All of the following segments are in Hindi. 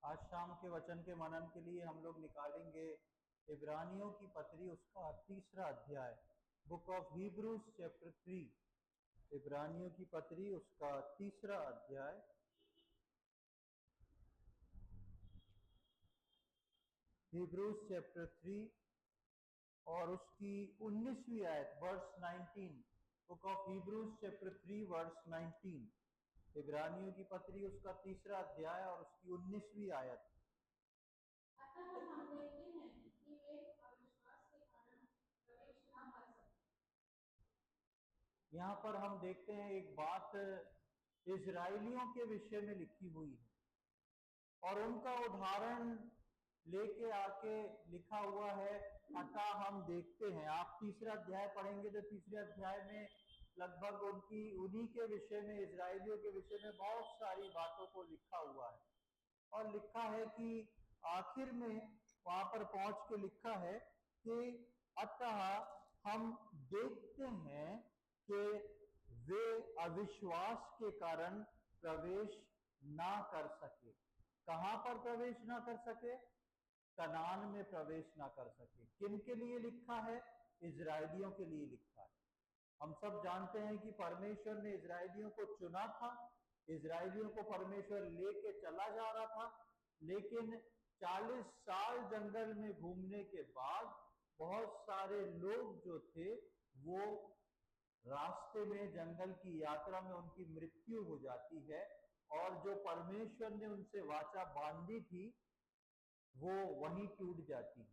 आज शाम के वचन के मनन के लिए हम लोग निकालेंगे इब्रानियों की पत्री, उसका तीसरा अध्याय, बुक ऑफ हिब्रूज चैप्टर 3। इब्रानियों की पत्री उसका तीसरा अध्याय, हिब्रूज चैप्टर 3 और उसकी 19वीं आयत, verse 19। Book of Hebrews chapter 3 verse 19। इब्रानियों की पत्री उसका तीसरा अध्याय और उसकी 19वीं आयत। अतः हम देखते हैं कि वे अविश्वास के कारण प्रवेश न कर सके। यहाँ पर हम देखते हैं एक बात इजराइलियों के विषय में लिखी हुई है और उनका उदाहरण लेके आके लिखा हुआ है। अतः हम देखते हैं, आप तीसरा अध्याय पढ़ेंगे तो तीसरे अध्याय में लगभग उन्हीं के विषय में, इजराइलियों के विषय में बहुत सारी बातों को लिखा हुआ है। और लिखा है कि आखिर में वहां पर पहुंच के लिखा है कि अतः हम देखते हैं कि वे अविश्वास के कारण प्रवेश ना कर सके। कहां पर प्रवेश ना कर सके? कनान में प्रवेश ना कर सके। किन के लिए लिखा है? इजराइलियों के लिए लिखा है। हम सब जानते हैं कि परमेश्वर ने इजराइलियों को चुना था, इजराइलियों को परमेश्वर लेके चला जा रहा था, लेकिन 40 साल जंगल में घूमने के बाद बहुत सारे लोग जो थे वो रास्ते में, जंगल की यात्रा में उनकी मृत्यु हो जाती है और जो परमेश्वर ने उनसे वाचा बांधी थी वो वहीं टूट जाती है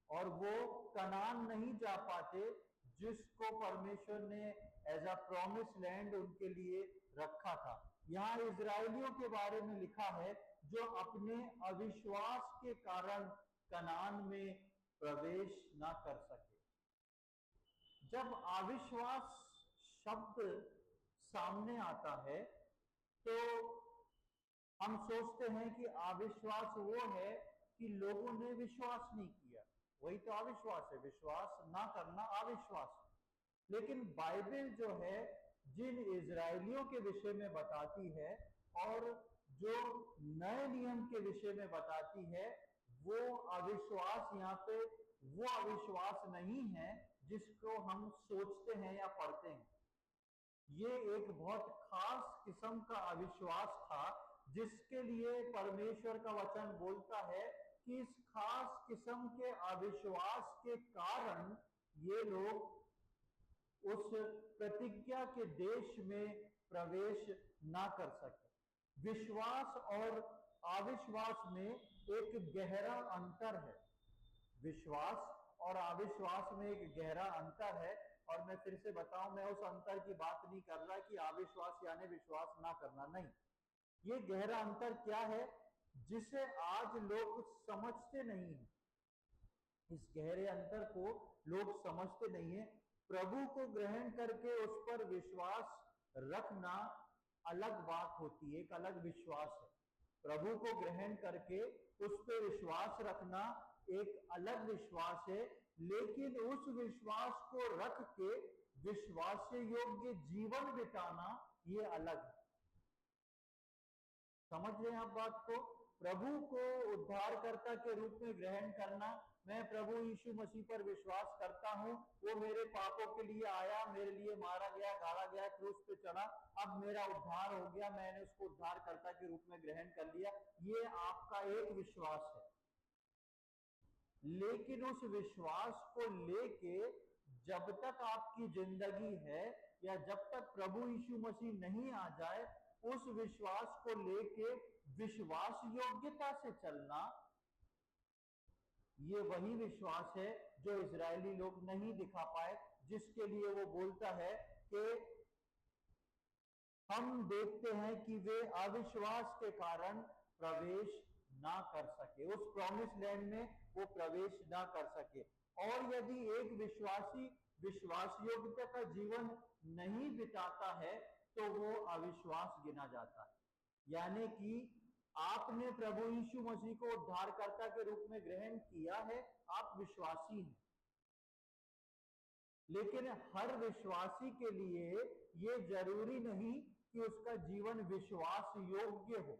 और वो कनान नहीं जा पाते जिसको परमेश्वर ने एज अ प्रॉमिस लैंड उनके लिए रखा था। यहां इजराइलियों के बारे में लिखा है जो अपने अविश्वास के कारण कनान में प्रवेश ना कर सके। जब अविश्वास शब्द सामने आता है तो हम सोचते हैं कि अविश्वास वो है कि लोगों ने विश्वास नहीं किया, वही तो अविश्वास है। विश्वास ना करना अविश्वास है। लेकिन बाइबल जो है जिन इजराइलियों के विषय में बताती है और जो नए नियम के विषय में बताती है, वो अविश्वास यहाँ पे वो अविश्वास नहीं है जिसको हम सोचते हैं या पढ़ते हैं। ये एक बहुत खास किस्म का अविश्वास था जिसके लिए परमेश्वर का वचन बोलता है कि इस खास किस्म के अविश्वास के कारण ये लोग उस प्रतिज्ञा के देश में प्रवेश ना कर सके। विश्वास और अविश्वास में एक गहरा अंतर है। विश्वास और अविश्वास में एक गहरा अंतर है। और मैं फिर से बताऊं, मैं उस अंतर की बात नहीं कर रहा कि अविश्वास यानी विश्वास ना करना, नहीं। ये गहरा अंतर क्या है जिसे आज लोग समझते नहीं है। इस गहरे अंतर को लोग समझते नहीं है। प्रभु को ग्रहण करके उस पर विश्वास रखना अलग बात होती है, एक अलग विश्वास है। प्रभु को ग्रहण करके उस पर विश्वास रखना एक अलग विश्वास है, लेकिन उस विश्वास को रख के विश्वास योग्य जीवन बिताना ये अलग है। समझ रहे हैं आप बात को? प्रभु को उद्धारकर्ता के रूप में ग्रहण करना, मैं प्रभु यीशु मसीह पर विश्वास करता हूं, वो मेरे पापों के लिए आया, मेरे लिए मारा गया, गाड़ा गया, क्रूस पे चढ़ा, अब मेरा उद्धार हो गया, मैंने उसको उद्धारकर्ता के रूप में ग्रहण कर लिया, ये आपका एक विश्वास है। लेकिन उस विश्वास को लेके जब तक आपकी जिंदगी है या जब तक प्रभु यीशु मसीह नहीं आ जाए, उस विश्वास को लेके विश्वास योग्यता से चलना, ये वही विश्वास है जो इजरायली लोग नहीं दिखा पाए, जिसके लिए वो बोलता है कि हम देखते हैं कि वे अविश्वास के कारण प्रवेश ना कर सके, उस प्रॉमिस लैंड में वो प्रवेश ना कर सके। और यदि एक विश्वासी विश्वास योग्यता का जीवन नहीं बिताता है तो वो अविश्वास गिना जाता है। यानी कि आपने प्रभु यीशु मसीह को उद्धारकर्ता के रूप में ग्रहण किया है, आप विश्वासी हैं, लेकिन हर विश्वासी के लिए यह जरूरी नहीं कि उसका जीवन विश्वास योग्य हो।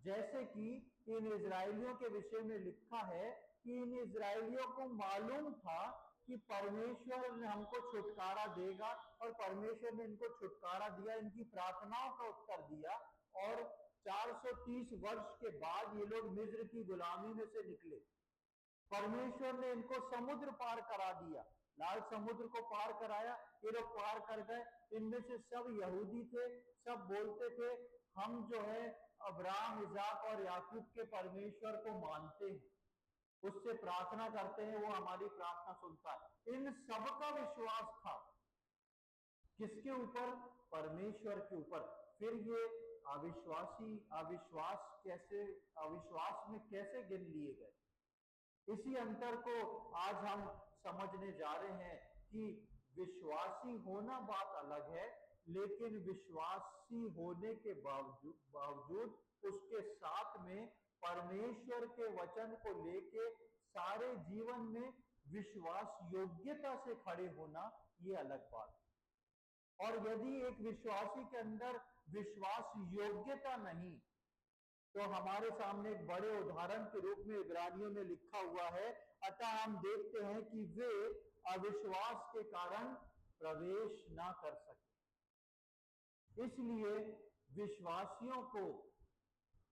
जैसे कि इन इजरायलियों के विषय में लिखा है कि इन इजरायलियों को मालूम था कि परमेश्वर ने हमको छुटकारा देगा, और परमेश्वर ने इनको छुटकारा दिया, इनकी प्रार्थनाओं का उत्तर दिया, और 430 वर्ष के बाद ये लोग मिस्र की गुलामी में से निकले। परमेश्वर ने इनको समुद्र पार करा दिया, लाल समुद्र को पार कराया, ये लोग पार कर गए। इनमें से सब यहूदी थे, सब बोलते थे हम जो है अब्राहम, इजाक और याकूब के परमेश्वर को मानते हैं, उससे प्रार्थना करते हैं, वो हमारी प्रार्थना सुनता है। इन सब का विश्वास था किसके ऊपर? परमेश्वर के ऊपर। फिर ये अविश्वास में कैसे गिन लिए गए? इसी अंतर को आज हम समझने जा रहे हैं कि विश्वासी होना बात अलग है, लेकिन विश्वासी होने के बावजूद उसके साथ में परमेश्वर के वचन को लेके सारे जीवन में विश्वास योग्यता से खड़े होना, ये अलग बात है। और यदि एक विश्वासी के अंदर विश्वास योग्यता नहीं, तो हमारे सामने एक बड़े उदाहरण के रूप में इब्रानियों में लिखा हुआ है, अतः हम देखते हैं कि वे अविश्वास के कारण प्रवेश ना कर सके। इसलिए विश्वासियों को,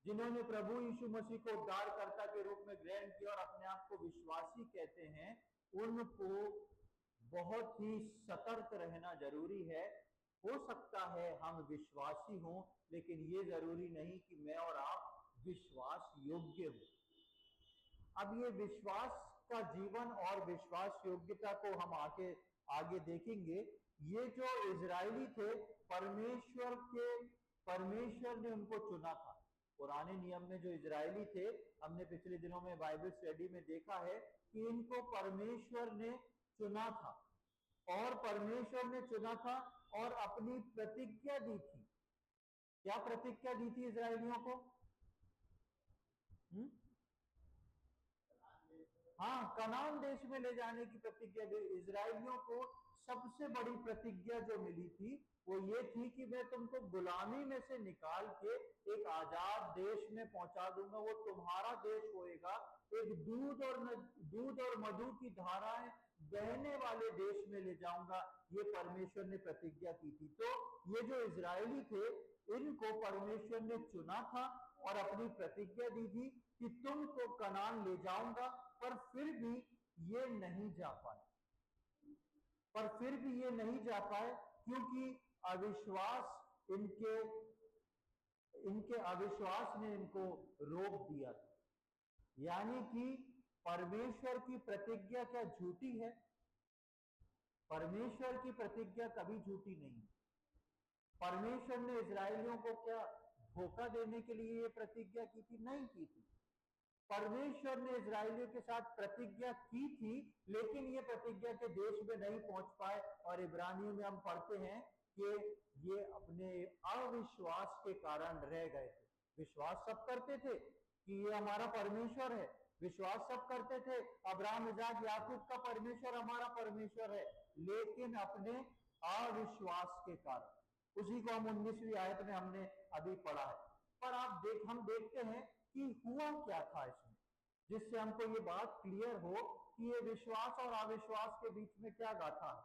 जिन्होंने प्रभु यीशु मसीह को उद्धारकर्ता के रूप में ग्रहण किया और अपने आप को विश्वासी कहते हैं, उनको बहुत ही सतर्क रहना जरूरी है। हो सकता है हम विश्वासी हों, लेकिन ये जरूरी नहीं कि मैं और आप विश्वास योग्य हो। अब ये विश्वास का जीवन और विश्वास योग्यता को हम आगे देखेंगे। ये जो इजरायली थे, परमेश्वर ने उनको चुना था। पुराने नियम में जो इजरायली थे, हमने पिछले दिनों में बाइबल स्टडी में देखा है कि इनको परमेश्वर ने चुना था, और परमेश्वर ने चुना था और अपनी प्रतिज्ञा दी थी। क्या प्रतिज्ञा दी थी इजरायलियों को? हाँ, कनान देश में ले जाने की प्रतिज्ञा दी। इजरायलियों को सबसे बड़ी प्रतिज्ञा जो मिली थी वो ये थी कि मैं तुमको गुलामी में से निकाल के एक आजाद देश में पहुंचा दूंगा, वो तुम्हारा देश होएगा, एक दूध और मधु की धाराएं बहने वाले देश में ले जाऊंगा। ये परमेश्वर ने प्रतिज्ञा की थी। तो ये जो इजरायली थे, इनको परमेश्वर ने चुना था और अपनी प्रतिज्ञा दी थी कि तुमको कनान ले जाऊंगा, पर फिर भी ये नहीं जा पाए। क्योंकि इनके अविश्वास ने इनको रोक दिया था। यानी कि परमेश्वर की प्रतिज्ञा क्या झूठी है? परमेश्वर की प्रतिज्ञा कभी झूठी नहीं। परमेश्वर ने इजरायलियों को क्या धोखा देने के लिए ये प्रतिज्ञा की थी? नहीं की थी। परमेश्वर ने इजरायलियों के साथ प्रतिज्ञा की थी, लेकिन ये प्रतिज्ञा के देश में नहीं पहुंच पाए। और इब्रानियों में हम पढ़ते हैं कि ये अपने अविश्वास के कारण रह गए थे। विश्वास सब करते थे कि ये हमारा परमेश्वर है, विश्वास सब करते थे अब्राहम, इजाक, याकूब का परमेश्वर हमारा परमेश्वर है, लेकिन अपने अविश्वास के कारण। उसी को हम 19वीं आयत में हमने अभी पढ़ा है। पर हम देखते हैं कि हुआ क्या था इसमें, जिससे हमको ये बात क्लियर हो कि ये विश्वास और अविश्वास के बीच में क्या गाथा है।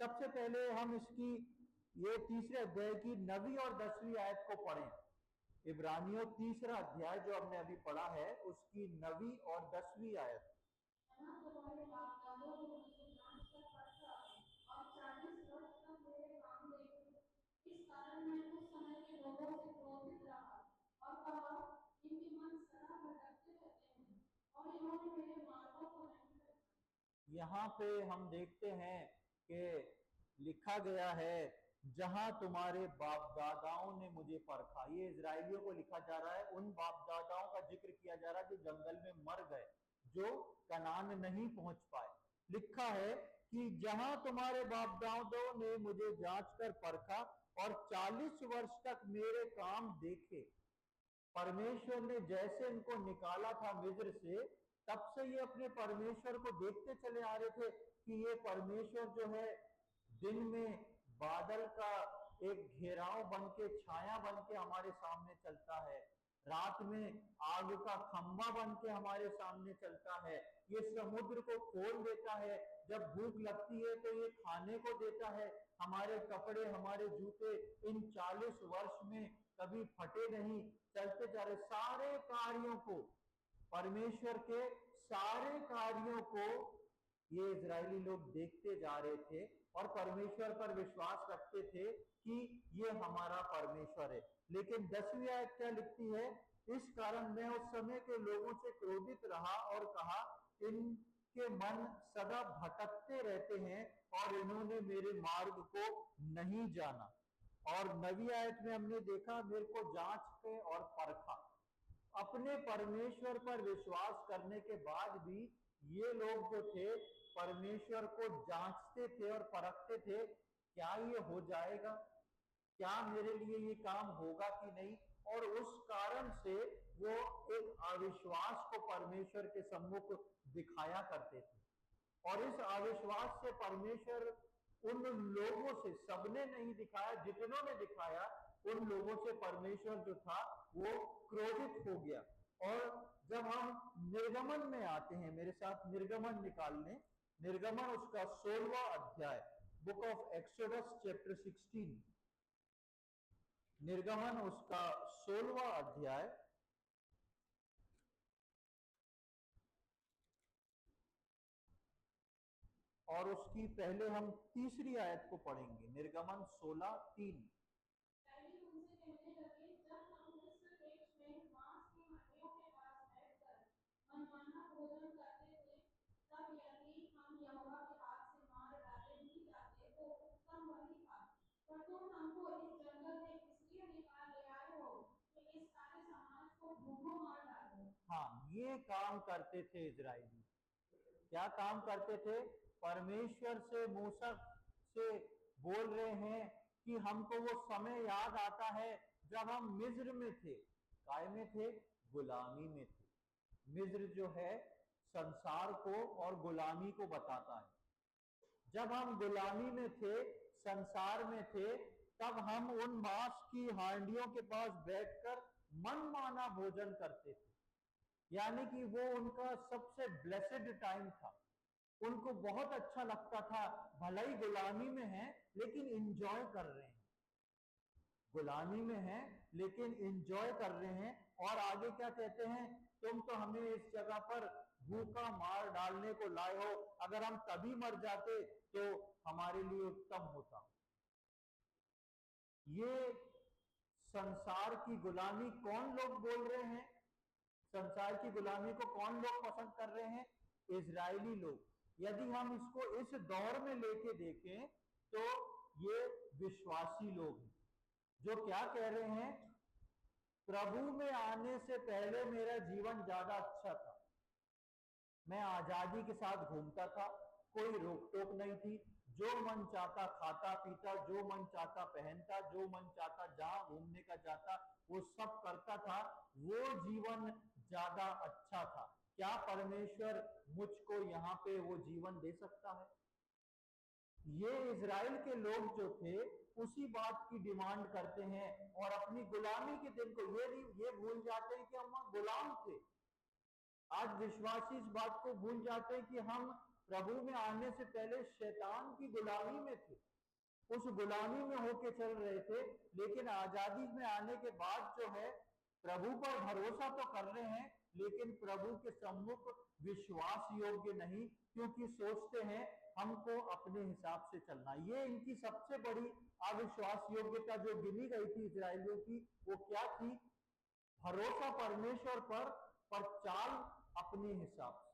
सबसे पहले हम इसकी ये तीसरे अध्याय की 9वीं और 10वीं आयत को पढ़ें। इब्रानियों 3रा अध्याय जो हमने अभी पढ़ा है, उसकी 9वीं और 10वीं आयत। इस कारण मैं उस समय के लोगों से क्रोधित रहा और कहा, इनके मन सदा भटकते रहते हैं और इन्होंने मेरे मार्गों को नहीं रखा। यहाँ पे हम देखते हैं कि लिखा गया है, जहां तुम्हारे बाप दादाओं ने मुझे परखा। ये इजरायलियों को लिखा जा रहा है, उन बाप दादाओं का जिक्र किया जा रहा है जो जंगल में मर गए, जो कनान नहीं पहुंच पाए। लिखा है कि जहां तुम्हारे बाप दादाओं ने मुझे जांच कर परखा और 40 वर्ष तक मेरे काम देखे। परमेश्वर ने जैसे इनको निकाला था मिस्र से, तब से ये अपने परमेश्वर को देखते चले आ रहे थे कि ये परमेश्वर जो है दिन में बादल का एक घेराव बन के, छाया बन के हमारे सामने चलता है, रात में आग का खंभा बन के हमारे सामने चलता है, ये समुद्र को खोल देता है, जब भूख लगती है तो ये खाने को देता है, हमारे कपड़े हमारे जूते इन 40 वर्ष में कभी फटे नहीं, चलते जा रहे सारे कार्यों को, परमेश्वर के सारे कार्यों को ये इजरायली लोग देखते जा रहे थे और परमेश्वर पर विश्वास रखते थे कि ये हमारा परमेश्वर है। लेकिन 10वीं आयत क्या लिखती है, इस कारण मैं उस समय के लोगों से क्रोधित रहा और कहा, इनके मन सदा भटकते रहते हैं और इन्होंने मेरे मार्ग को नहीं जाना। और 9वीं आयत में हमने देखा, मेरे को जांच के और परखा। अपने परमेश्वर पर विश्वास करने के बाद भी ये लोग जो थे परमेश्वर को जांचते थे और परखते थे, क्या ये हो जाएगा, क्या मेरे लिए ये काम होगा कि नहीं, और उस कारण से वो एक अविश्वास को परमेश्वर के सम्मुख दिखाया करते थे। और इस अविश्वास से परमेश्वर उन लोगों से, सबने नहीं दिखाया, जितनों ने दिखाया उन लोगों से परमेश्वर जो था वो क्रोधित हो गया। और जब हम निर्गमन में आते हैं, मेरे साथ निर्गमन निकालने, निर्गमन उसका 16वां अध्याय, बुक ऑफ एक्सोडस चैप्टर 16, निर्गमन उसका 16वां अध्याय और उसकी पहले हम 3री आयत को पढ़ेंगे। निर्गमन 16:3। हाँ, ये काम करते थे इजराइली। क्या काम करते थे, परमेश्वर से, मूसा से बोल रहे हैं कि हमको वो समय याद आता है जब हम मिस्र में थे। काय में थे, गुलामी में थे। मिस्र जो है संसार को और गुलामी को बताता है। जब हम गुलामी में थे, संसार में थे, तब हम उन मांस की हांडियों के पास बैठकर मनमाना भोजन करते थे। यानी कि वो उनका सबसे ब्लेसेड टाइम था, उनको बहुत अच्छा लगता था, भले ही गुलामी में है लेकिन एंजॉय कर रहे हैं, गुलामी में है लेकिन एंजॉय कर रहे हैं। और आगे क्या कहते हैं, तुम तो हमें इस जगह पर भूखा मार डालने को लाए हो, अगर हम तभी मर जाते तो हमारे लिए उत्तम होता। ये संसार की गुलामी कौन लोग बोल रहे हैं, संसार की गुलामी को कौन लोग पसंद कर रहे हैं, इजरायली लोग। यदि हम इसको इस दौर में लेके देखें तो ये विश्वासी लोग हैं जो क्या कह रहे हैं, प्रभु में आने से पहले मेरा जीवन ज्यादा अच्छा था, मैं आजादी के साथ घूमता था, कोई रोक टोक नहीं थी, जो मन चाहता खाता पीता, जो मन चाहता पहनता, जो मन चाहता जहां घूमने का जाता वो सब करता था, वो जीवन ज्यादा अच्छा था। क्या परमेश्वर मुझको यहाँ पे वो जीवन दे सकता है? ये इजराइल के लोग जो थे उसी बात की डिमांड करते हैं और अपनी गुलामी के दिन को ये भूल जाते हैं कि हम गुलाम थे। आज विश्वासी इस बात को भूल जाते हैं कि हम प्रभु में आने से पहले शैतान की गुलामी में थे, उस गुलामी में होके चल रहे थे, लेकिन आजादी में आने के बाद जो है प्रभु पर भरोसा तो कर रहे हैं लेकिन प्रभु के सम्मुख विश्वास योग्य नहीं, क्योंकि सोचते हैं हमको अपने हिसाब से चलना। ये इनकी सबसे बड़ी अविश्वास योग्यता जो गिनी गई थी इजरायलियों की, वो क्या थी, भरोसा परमेश्वर पर चाल अपने हिसाब से।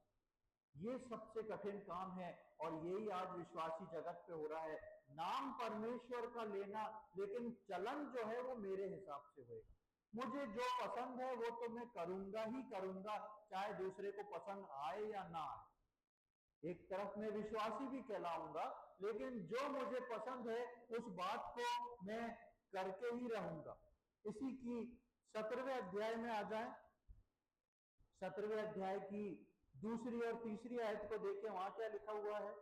ये सबसे कठिन काम है और यही आज विश्वासी जगत पे हो रहा है, नाम परमेश्वर का लेना लेकिन चलन जो है वो मेरे हिसाब से होएगा, मुझे जो पसंद है वो तो मैं करूंगा ही करूंगा, चाहे दूसरे को पसंद आए या ना आए। एक तरफ मैं विश्वासी भी कहलाऊंगा लेकिन जो मुझे पसंद है उस बात को मैं करके ही रहूंगा। इसी की 17वें अध्याय में आ जाए, 17वें अध्याय की 2री और 3री आयत को देखें, वहां क्या लिखा हुआ है।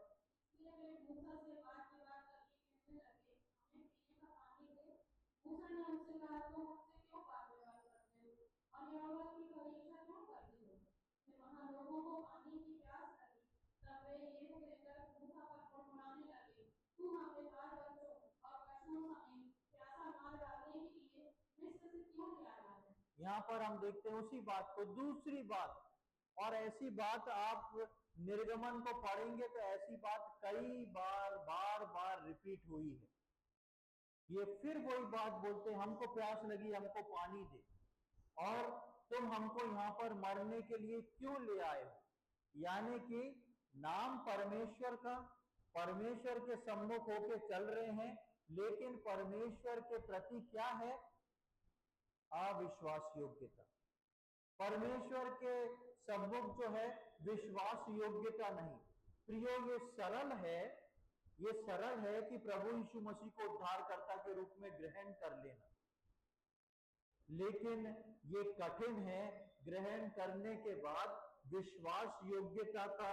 यहाँ पर हम देखते हैं उसी बात को, दूसरी बात, और ऐसी बात आप निर्गमन को पढ़ेंगे तो ऐसी बात कई बार बार बार रिपीट हुई है। ये फिर वही बात बोलते हैं, हमको प्यास लगी, हमको पानी दे, और तुम हमको यहाँ पर मरने के लिए क्यों ले आए हो। यानी कि नाम परमेश्वर का, परमेश्वर के सम्मुख होके चल रहे हैं, लेकिन परमेश्वर के प्रति क्या है, अविश्वास योग्यता। परमेश्वर के सम्मुख जो है विश्वास योग्यता नहीं। प्रियो, ये सरल है, ये सरल है कि प्रभु यीशु मसीह को उद्धारकर्ता के रूप में ग्रहण कर लेना, लेकिन ये कठिन है ग्रहण करने के बाद विश्वास योग्यता का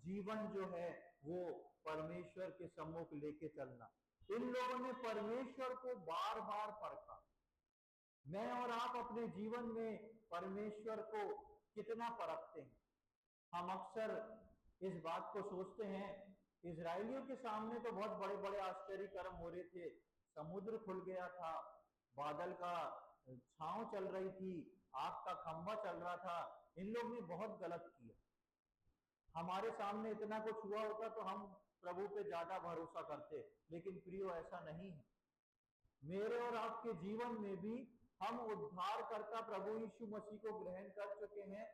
जीवन जो है वो परमेश्वर के सम्मुख लेके चलना। इन लोगों ने परमेश्वर को बार बार परखा। मैं और आप अपने जीवन में परमेश्वर को कितना परखते हैं। हम अक्सर इस बात को सोचते हैं, इजरायलियों के सामने तो बहुत बड़े बड़े आश्चर्य कर्म हो रहे थे, समुद्र खुल गया था, बादल का छांव चल रही थी, आग का खंभा चल रहा था, इन लोग ने बहुत गलत किया। हमारे सामने इतना कुछ हुआ होता तो हम प्रभु पे ज्यादा भरोसा करते, लेकिन प्रियो ऐसा नहीं है। मेरे और आपके जीवन में भी हम उद्धारकर्ता प्रभु यीशु मसीह को ग्रहण कर चुके हैं,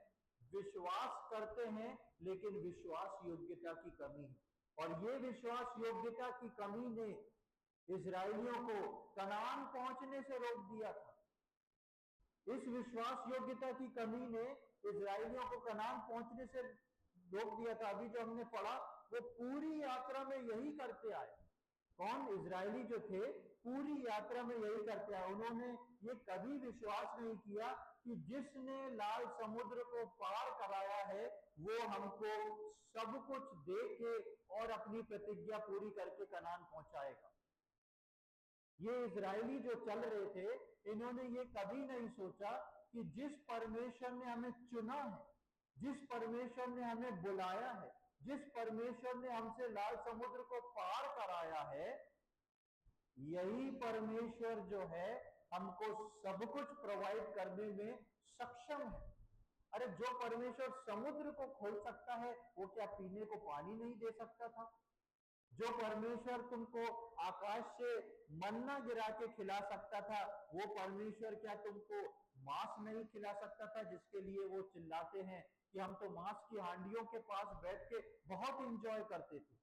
विश्वास करते हैं, लेकिन विश्वास योग्यता की कमी है। और ये विश्वास योग्यता की कमी ने इजरायलियों को कनान पहुंचने से रोक दिया था। इस विश्वास योग्यता की कमी ने इजरायलियों को कनान पहुंचने से रोक दिया था। अभी जो हमने पढ़ा वो पूरी यात्रा में यही करते आए। कौन? इजरायली जो थे पूरी यात्रा में यही करते आए। उन्होंने ये कभी विश्वास नहीं किया कि जिसने लाल समुद्र को पार कराया है वो हमको सब कुछ दे के और अपनी प्रतिज्ञा पूरी करके कनान पहुंचाएगा। ये इजरायली जो चल रहे थे, इन्होंने ये कभी नहीं सोचा कि जिस परमेश्वर ने हमें चुना है, जिस परमेश्वर ने हमें बुलाया है, जिस परमेश्वर ने हमसे लाल समुद्र को पार कराया है, यही परमेश्वर जो है हमको सब कुछ प्रोवाइड करने में सक्षम है। अरे जो परमेश्वर समुद्र को खोल सकता है वो क्या पीने को पानी नहीं दे सकता था? जो परमेश्वर तुमको आकाश से मन्ना गिरा के खिला सकता था, वो परमेश्वर क्या तुमको मांस नहीं खिला सकता था, जिसके लिए वो चिल्लाते हैं कि हम तो मांस की हांडियों के पास बैठ के बहुत एंजॉय करते थे।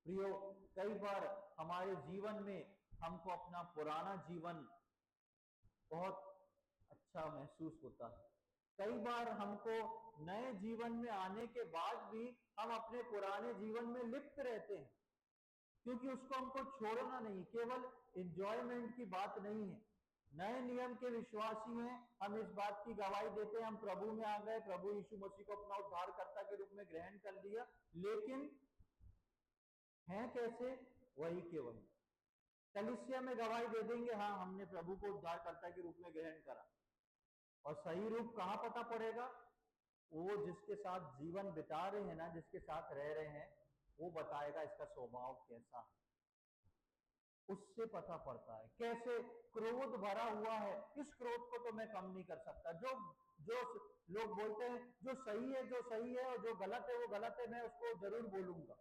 प्रियो, कई बार हमारे जीवन में हमको अपना पुराना जीवन बहुत अच्छा महसूस होता है। कई बार हमको नए जीवन में आने के बाद भी हम अपने पुराने जीवन में लिप्त रहते हैं, क्योंकि उसको हमको छोड़ना नहीं। केवल एंजॉयमेंट की बात नहीं है। नए नियम के विश्वासी हैं, हम इस बात की गवाही देते हैं, हम प्रभु में आ गए, प्रभु यीशु मसीह को अपना उद्धारकर्ता के रूप में ग्रहण कर लिया, लेकिन हैं कैसे? वही के वही। कलीसिया में गवाही दे देंगे, हाँ हमने प्रभु को उद्धारकर्ता के रूप में ग्रहण करा, और सही रूप कहाँ पता पड़ेगा? वो जिसके साथ जीवन बिता रहे हैं ना, जिसके साथ रह रहे हैं, वो बताएगा इसका स्वभाव कैसा है। उससे पता पड़ता है कैसे क्रोध भरा हुआ है। इस क्रोध को तो मैं कम नहीं कर सकता। जो जो लोग बोलते हैं जो सही है जो सही है और जो गलत है वो गलत है, मैं उसको जरूर बोलूंगा,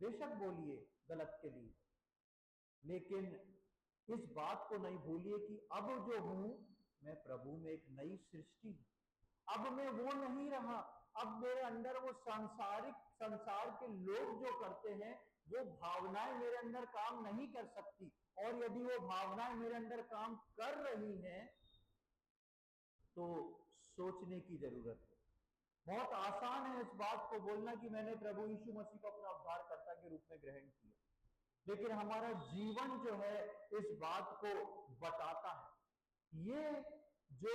बेशक बोलिए गलत के लिए, लेकिन इस बात को नहीं भूलिए कि अब जो हूं मैं प्रभु में एक नई सृष्टि हूं। अब मैं वो नहीं रहा, अब मेरे अंदर वो संसार के लोग जो करते हैं वो भावनाएं मेरे अंदर काम नहीं कर सकती, और यदि वो भावनाएं मेरे अंदर काम कर रही हैं तो सोचने की जरूरत है। बहुत आसान है इस बात को बोलना कि मैंने प्रभु यीशु मसीह को अपना उद्धारकर्ता के रूप में ग्रहण किया, लेकिन हमारा जीवन जो है इस बात को बताता है। ये जो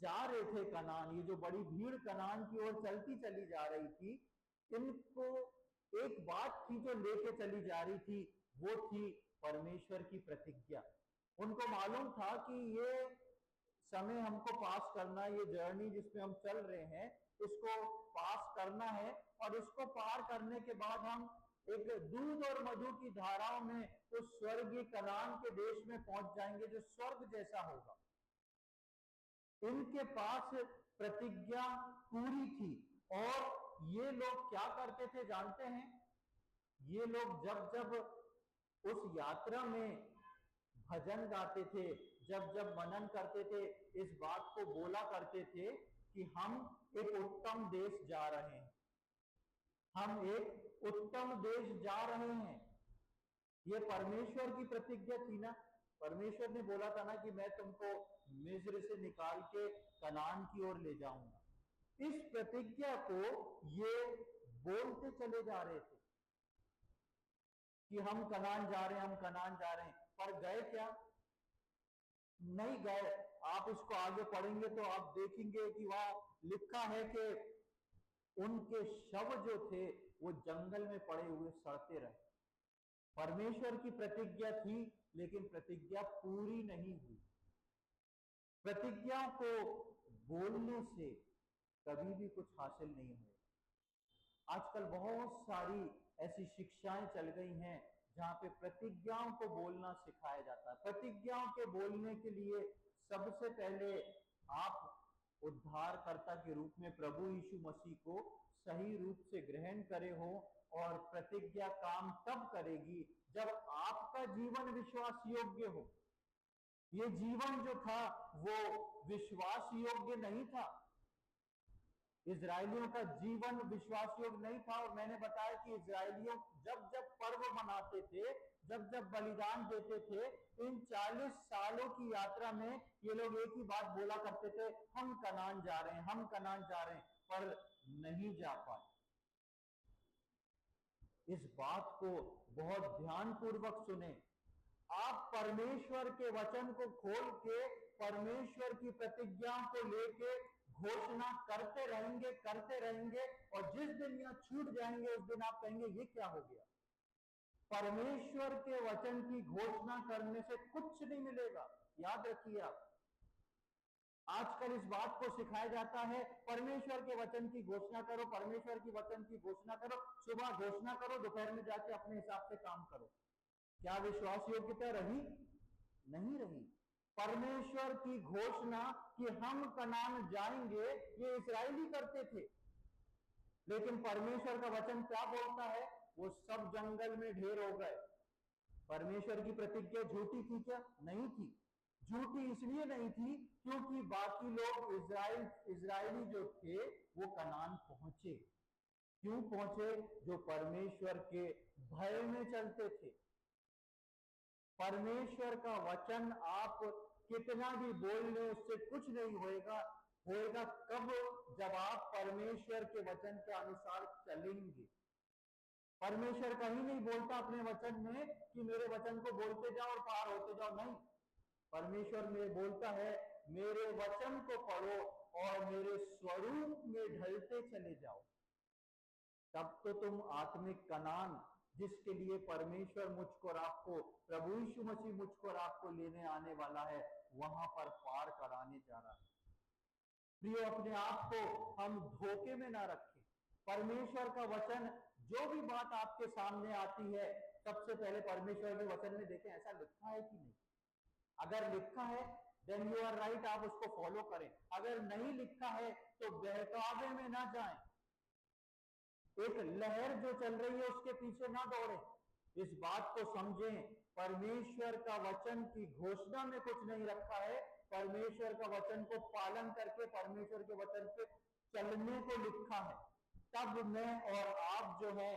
जा रहे थे कनान, ये जो बड़ी भीड़ कनान की ओर चलती चली जा रही थी, इनको एक बात थी जो लेके चली जा रही थी, वो थी परमेश्वर की प्रतिज्ञा। उनको मालूम था कि ये समय हमको पास करना, ये जर्नी जिसमें हम चल रहे हैं इसको पास करना है, और इसको पार करने के बाद हम एक दूध और मधु की धाराओं में उस स्वर्गीय कनान के देश में पहुंच जाएंगे जो स्वर्ग जैसा होगा। इनके पास प्रतिज्ञा पूरी थी। और ये लोग क्या करते थे जानते हैं? ये लोग जब जब उस यात्रा में भजन गाते थे, जब जब मनन करते थे, इस बात को बोला करते थे कि हम एक उत्तम देश जा रहे हैं, हम एक उत्तम देश जा रहे हैं। ये परमेश्वर की प्रतिज्ञा थी ना। परमेश्वर ने बोला था ना कि मैं तुमको मिस्र से निकाल के कनान की ओर ले जाऊंगा। इस प्रतिज्ञा को ये बोलते चले जा रहे थे कि हम कनान जा रहे हैं, हम कनान जा रहे हैं, पर गए क्या? नहीं गए। आप इसको आगे पढ़ेंगे तो आप देखेंगे कि वहां लिखा है कि उनके शव जो थे वो जंगल में पड़े हुए सड़ते रहे। परमेश्वर की प्रतिज्ञा थी, लेकिन प्रतिज्ञा पूरी नहीं हुई। प्रतिज्ञा को बोलने से कभी भी कुछ हासिल नहीं होगा। आजकल बहुत सारी ऐसी शिक्षाएं चल गई हैं जहां पे प्रतिज्ञाओं को बोलना सिखाया जाता है। प्रतिज्ञाओं के बोलने के लिए सबसे पहले आप उद्धारकर्ता के रूप में प्रभु यीशु मसीह को सही रूप से ग्रहण करे हो। और प्रतिज्ञा काम तब करेगी जब आपका जीवन विश्वास योग्य हो। ये जीवन जो था वो विश्वास योग्य नहीं था। इजरायलियों का जीवन विश्वास योग्य नहीं था। और मैंने बताया कि इजरायलियों जब जब पर्व मनाते थे, जब जब बलिदान देते थे, इन 40 सालों की यात्रा में ये लोग एक ही बात बोला करते थे, हम कनान जा रहे हैं, हम कनान जा रहे हैं, पर नहीं जा पाए। इस बात को बहुत ध्यानपूर्वक सुने। आप परमेश्वर के वचन को खोल के परमेश्वर की प्रतिज्ञा को लेके घोषणा करते रहेंगे, और जिस दिन यह छूट जाएंगे उस दिन आप कहेंगे ये क्या हो गया। परमेश्वर के वचन की घोषणा करने से कुछ नहीं मिलेगा। याद रखिए आप, आजकल इस बात को सिखाया जाता है परमेश्वर के वचन की घोषणा करो, परमेश्वर की वचन की घोषणा करो, सुबह घोषणा करो, दोपहर में जाके अपने हिसाब से काम करो। क्या विश्वास योग्यता रही? नहीं रही। परमेश्वर की घोषणा कि हम कनान जाएंगे ये इस्राएली करते थे, लेकिन परमेश्वर का वचन क्या बोलता है? वो सब जंगल में ढेर हो गए। परमेश्वर की प्रतिज्ञा झूठी थी क्या? नहीं थी। झूठी इसलिए नहीं थी क्योंकि बाकी लोग इजरायली जो थे वो कनान पहुंचे। क्यों पहुंचे? जो परमेश्वर के भय में चलते थे। परमेश्वर का वचन आप कितना भी बोल ले उससे कुछ नहीं होएगा। होएगा कब? जब आप परमेश्वर के वचन के अनुसार चलेंगे। परमेश्वर कहीं नहीं बोलता अपने वचन में कि मेरे वचन को बोलते जाओ और पार होते जाओ। नहीं, परमेश्वर में बोलता है मेरे वचन को पढ़ो और मेरे स्वरूप में ढलते चले जाओ, तब तो तुम आत्मिक कनान जिसके लिए परमेश्वर मुझको और आपको, प्रभु यीशु मसीह मुझको और आपको लेने आने वाला है, वहां पर पार कराने जा रहा है। प्रियो, अपने आप को हम धोखे में ना रखें। परमेश्वर का वचन, जो भी बात आपके सामने आती है, सबसे पहले परमेश्वर के वचन में देखें ऐसा लिखा है कि नहीं। अगर लिखा है देन यू आर राइट, आप उसको फॉलो करें। अगर नहीं लिखा है तो बहकावे में ना जाएं। एक लहर जो चल रही है उसके पीछे ना दौड़े। इस बात को समझें, परमेश्वर का वचन की घोषणा में कुछ नहीं रखा है, परमेश्वर का वचन को पालन करके परमेश्वर के वचन पे चलने को लिखा है। तब मैं और आप जो है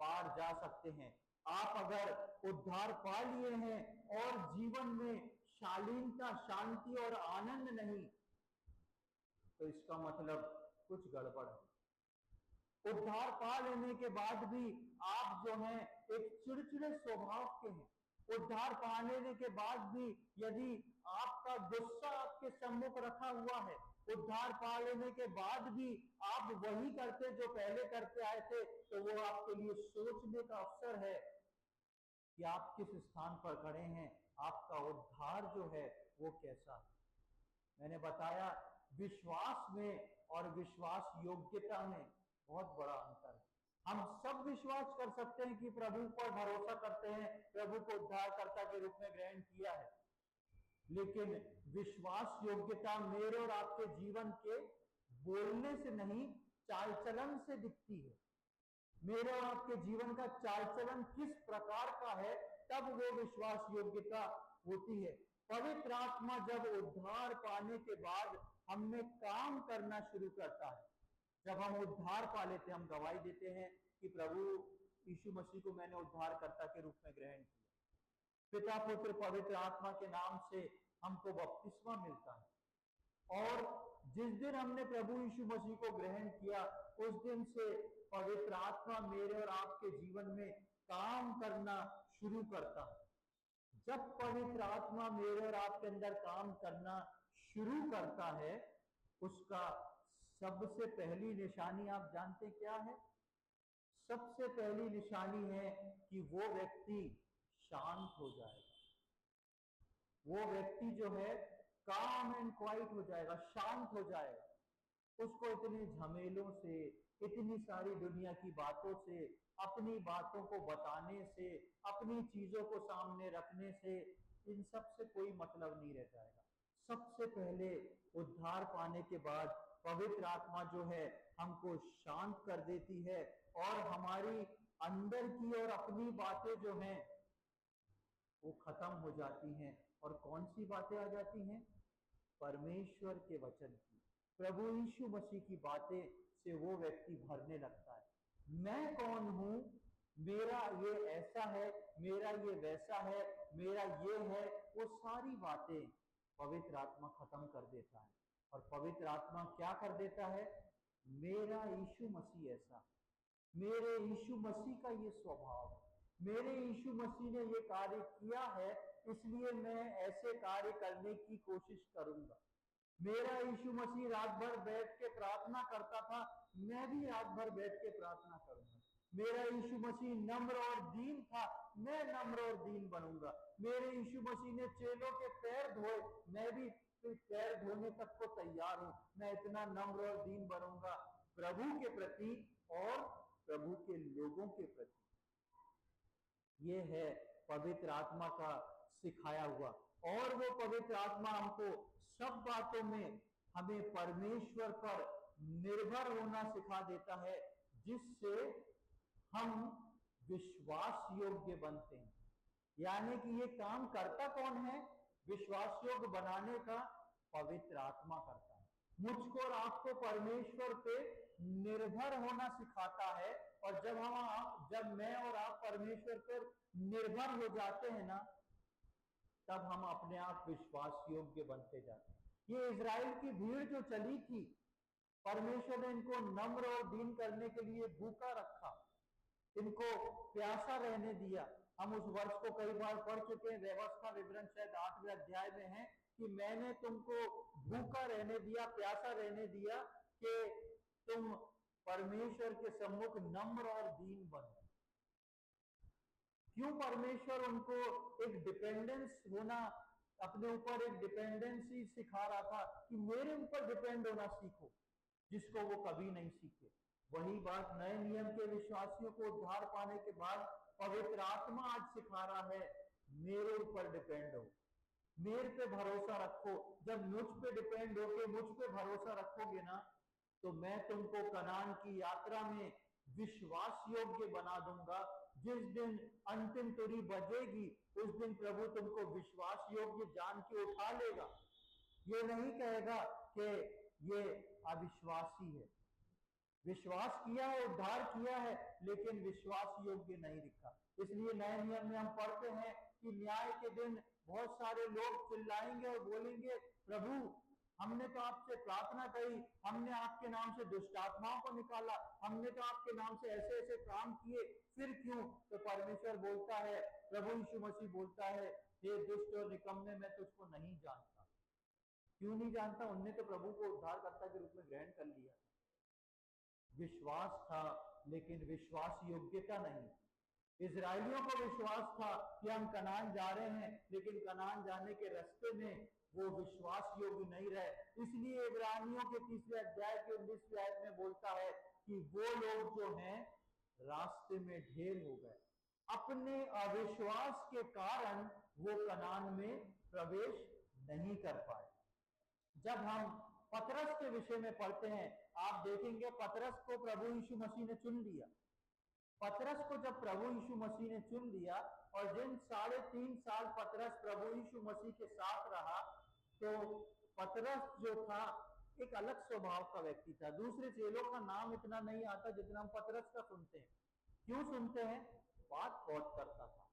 पार जा सकते हैं। आप अगर उद्धार पा लिए हैं और जीवन में शालीनता, शांति और आनंद नहीं, तो इसका मतलब कुछ गड़बड़ है। उद्धार पा लेने के बाद भी आप जो हैं एक चिड़चिड़े स्वभाव के हैं। उद्धार पा लेने के बाद भी यदि आपका गुस्सा आपके सम्मुख रखा हुआ है, उद्धार पा लेने के बाद भी आप वही करते जो पहले करते आए थे, तो वो आपके लिए सोचने का अवसर है कि आप किस स्थान पर खड़े हैं, आपका उद्धार जो है वो कैसा है। मैंने बताया विश्वास में और विश्वास योग्यता में बहुत बड़ा अंतर है। हम सब विश्वास कर सकते हैं कि प्रभु पर भरोसा करते हैं, प्रभु को उद्धारकर्ता के रूप में ग्रहण किया है, लेकिन विश्वास योग्यता मेरे और आपके जीवन के बोलने से नहीं, चाल चलन से दिखती है। मेरे और आपके जीवन का चाल चलन किस प्रकार का है, तब वो विश्वास योग्यता होती है। पवित्र आत्मा जब उद्धार पाने के बाद हमने काम करना शुरू करता है, जब हम उद्धार पा लेते हैं, हम गवाही देते हैं कि प्रभु यीशु मसीह को मैंने उद्धारकर्ता के रूप में ग्रहण किया, पिता पुत्र पवित्र आत्मा के नाम से हमको बपतिस्मा मिलता है। और जिस दिन हमने प्रभु यीशु मसीह को ग्रहण किया, उस दिन से पवित्र आत्मा मेरे और आपके जीवन में काम करना शुरू करता है। जब पवित्र आत्मा मेरे और आपके अंदर काम करना शुरू करता है, उसका सबसे पहली निशानी आप जानते क्या है? सबसे पहली निशानी है कि वो व्यक्ति शांत हो जाएगा। वो व्यक्ति जो है काम एंड क्वाइट हो जाएगा, शांत हो जाएगा। उसको इतने झमेलों से, इतनी सारी दुनिया की बातों से, अपनी बातों को बताने से, अपनी चीजों को सामने रखने से, इन सब से कोई मतलब नहीं रह जाएगा। सबसे पहले उद्धार पाने के बाद पवित्र आत्मा जो है हमको शांत कर देती है और हमारी अंदर की और अपनी बातें जो हैं वो खत्म हो जाती हैं। और कौन सी बातें आ जाती हैं? परमेश्वर के वचन की, प्रभु यीशु मसीह की बातें से वो व्यक्ति भरने लगता है। मैं कौन हूं, मेरा ये ऐसा है, मेरा ये वैसा है, मेरा ये है, वो सारी बातें पवित्र आत्मा खत्म कर देता है। और पवित्र आत्मा क्या कर देता है? मेरा यीशु मसीह ऐसा, मेरे यीशु मसीह का ये स्वभाव, मेरे यीशु मसीह ने ये कार्य किया है, इसलिए मैं ऐसे कार्य करने की कोशिश करूंगा। मेरा यीशु मसीह रात भर बैठ के प्रार्थना करता था, मैं भी रात भर बैठ के प्रार्थना करूंगा। मेरा यीशु मसीह नम्र और दीन था, मैं नम्र और दीन बनूंगा। मेरे यीशु मसीह ने चेलों के पैर धोए, मैं भी पैर धोने तक को तैयार हूं। मैं इतना नम्र और दीन बनूंगा प्रभु के प्रति और प्रभु के लोगों के प्रति। ये है पवित्र आत्मा का सिखाया हुआ। और वो पवित्र आत्मा हमको सब बातों में हमें परमेश्वर पर निर्भर होना सिखा देता है, जिससे हम विश्वास योग्य बनते हैं। यानी कि ये काम करता कौन है? विश्वास योग्य बनाने का पवित्र आत्मा करता है। मुझको और आपको परमेश्वर पे निर्भर होना सिखाता है। और जब मैं और आप परमेश्वर पर निर्भर हो जाते हैं ना, तब हम अपने आप विश्वास योग्य बनते जाते हैं। ये इजराइल की भीड़ जो चली थी, परमेश्वर ने इनको नम्र और दीन करने के लिए भूखा रखा, इनको प्यासा रहने दिया। हम उस वर्ष को कई बार पढ़ चुके हैं, व्यवस्था विवरण शायद 8वें अध्याय में है कि मैंने तुमको भूखा रहने दिया, प्यासा रहने दिया कि तुम परमेश्वर के सम्मुख नम्र और दीन बनो। क्यों? परमेश्वर उनको एक डिपेंडेंस होना, अपने ऊपर एक डिपेंडेंसी सिखा रहा था कि मेरे ऊपर डिपेंड होना सीखो, जिसको वो कभी नहीं सीखे। वही बात नए नियम के विश्वासियों को उद्धार पाने के बाद पवित्र आत्मा आज सिखा रहा है, मेरे ऊपर डिपेंड हो, मेरे पे भरोसा रखो। जब मुझ पे डिपेंड होके मुझ पे भरोसा रखोगे ना, तो मैं तुमको कनान की यात्रा में विश्वास योग्य बना दूंगा। जिस दिन अंतिम तुरी बजेगी, उस दिन प्रभु तुमको विश्वास योग्य जान के उठा लेगा। ये नहीं कहेगा कि ये अविश्वासी है, विश्वास किया है, उद्धार किया है, लेकिन विश्वास योग्य नहीं दिखा। इसलिए नए नियम में हम पढ़ते हैं कि न्याय के दिन बहुत सारे लोग चिल्लाएंगे और बोलेंगे, प्रभु हमने तो आपसे प्रार्थना करी, हमने आपके नाम से दुष्ट आत्माओं को निकाला, हमने तो आपके नाम से ऐसे ऐसे काम किए, फिर क्यों? तो परमेश्वर बोलता है, प्रभु यीशु मसीह बोलता है, हे दुष्ट और निकम्मे, मैं तुझको नहीं जानता। क्यों नहीं जानता? उनने तो प्रभु को उद्धारकर्ता के रूप में ग्रहण कर लिया था। विश्वास था, लेकिन विश्वास योग्यता नहीं। इजरायलियों को विश्वास था कि हम कनान जा रहे हैं, लेकिन कनान जाने के रास्ते में वो विश्वास योग्य नहीं रहे। इसलिए इब्रानियों के 3वें अध्याय के 19वें आयत में बोलता है कि वो लोग जो हैं रास्ते में ढेर हो गए, अपने अविश्वास के कारण वो कनान में प्रवेश नहीं कर पाए। जब हम पतरस के विषय में पढ़ते हैं, आप देखेंगे पतरस को प्रभु यीशु मसीह ने चुन लिया। पतरस को जब प्रभु यीशु मसीह ने चुन लिया और जिन 3.5 साल पतरस प्रभु यीशु मसीह के साथ रहा, तो पतरस जो था एक अलग स्वभाव का व्यक्ति था। दूसरे चेलों का नाम इतना नहीं आता जितना हम पतरस का सुनते हैं। क्यों सुनते हैं? बात बहुत करता था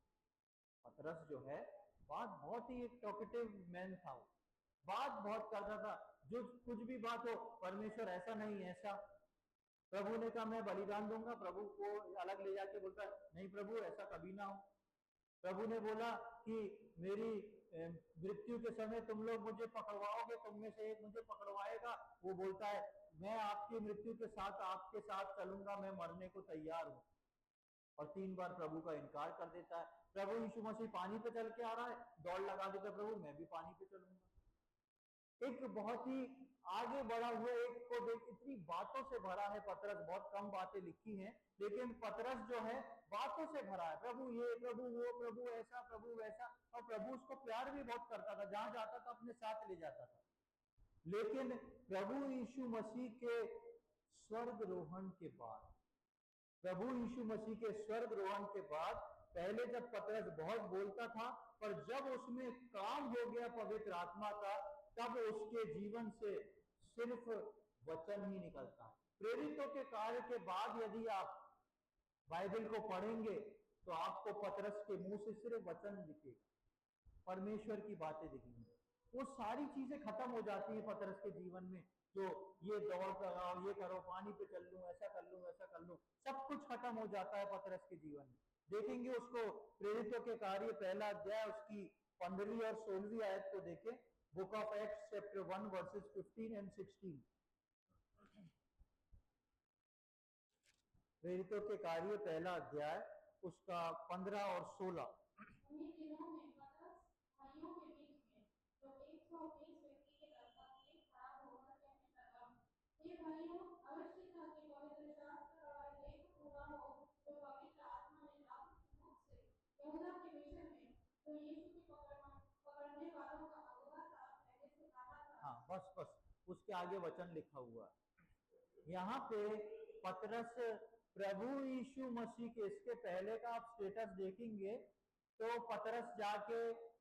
पतरस जो है, बात बहुत ही एक टॉकेटिव मैन था। बात बहुत करता था, जो कुछ भी बात हो, परमेश्वर ऐसा नहीं ऐसा। प्रभु ने कहा मैं बलिदान दूंगा, प्रभु को अलग ले जाके बोलता नहीं प्रभु ऐसा कभी ना हो। प्रभु ने बोला कि मेरी मृत्यु के समय तुम लोग मुझे पकड़वाओगे, तुम में से एक मुझे पकड़वाएगा। वो बोलता है मैं आपकी मृत्यु के साथ आपके साथ चलूंगा, मैं मरने को तैयार हूं। और 3 बार प्रभु का इनकार कर देता है। प्रभु यीशु मसीह पानी पे चल के आ रहा है, दौड़ लगा देता है, प्रभु मैं भी पानी पे चलूंगा। एक बहुत ही आगे बढ़ा हुआ एक को देख, इतनी बातों से भरा है पतरस। बहुत कम बातें लिखी हैं, लेकिन पतरस जो है बातों से भरा है। प्रभु ये, प्रभु वो, प्रभु ऐसा, प्रभु वैसा। और प्रभु उसको प्यार भी बहुत करता था, जहां जाता था अपने साथ ले जाता था। लेकिन प्रभु यीशु मसीह के स्वर्गरोहण के बाद, प्रभु यीशु मसीह के स्वर्गरोहण के बाद, पहले जब पतरस बहुत बोलता था, पर जब उसमें काम हो गया पवित्र आत्मा का, तब उसके जीवन से सिर्फ वचन ही निकलता है। प्रेरितों के कार्य के बाद यदि आप बाइबल को पढ़ेंगे तो आपको पतरस के मुंह से सिर्फ वचन दिखेगा, परमेश्वर की बातें दिखेंगी। वो सारी चीजें खत्म हो जाती है पतरस के जीवन में, जो ये दौड़ लगाओ, ये करो, पानी पे चल लूं, ऐसा कर लूं, वैसा कर लूं, सब कुछ खत्म हो जाता है पतरस के जीवन में। देखेंगे उसको प्रेरितों के कार्य 1 अध्याय उसकी 15वीं और 16वीं आयत को देखें। Book of acts chapter 1 versus 15 and 16। प्रेरितों के कार्य 1 अध्याय उसका 15 और 16। उन्हीं दिनों में पतरस भाइयों के बीच में जो 120 व्यक्ति के लगभग एक खड़ा होकर कहने लगा, हे भाइयों, अवश्य था कि पवित्र शास्त्र का लेख पूरा हो जो पवित्र आत्मा ने लाभ मुख से यहूदा के विषय में जो यीशु के पकड़ने वालों का अगुवा था पहले से कहा था। हाँ, बस उसके आगे वचन लिखा हुआ है। यहाँ पे पतरस प्रभु यीशु मसीह के, इसके पहले का आप स्टेटस देखेंगे तो पतरस जाके